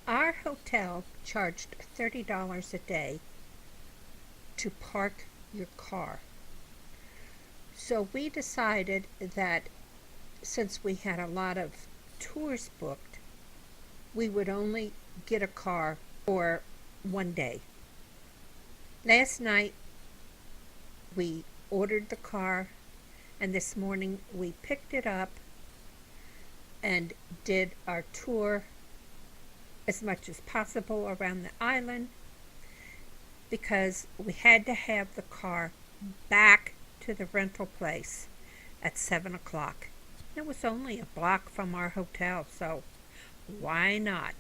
Our hotel charged $30 a day to park your car. So we decided that since we had a lot of tours booked, we would only get a car for one day. Last night we ordered the car, and this morning we picked it up and did our tour as much as possible around the island because we had to have the car back to the rental place at 7 o'clock. It was only a block from our hotel, so why not?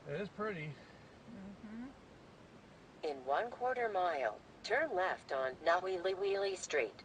It is pretty. In 1/4 mile, turn left on Nawiliwili Street.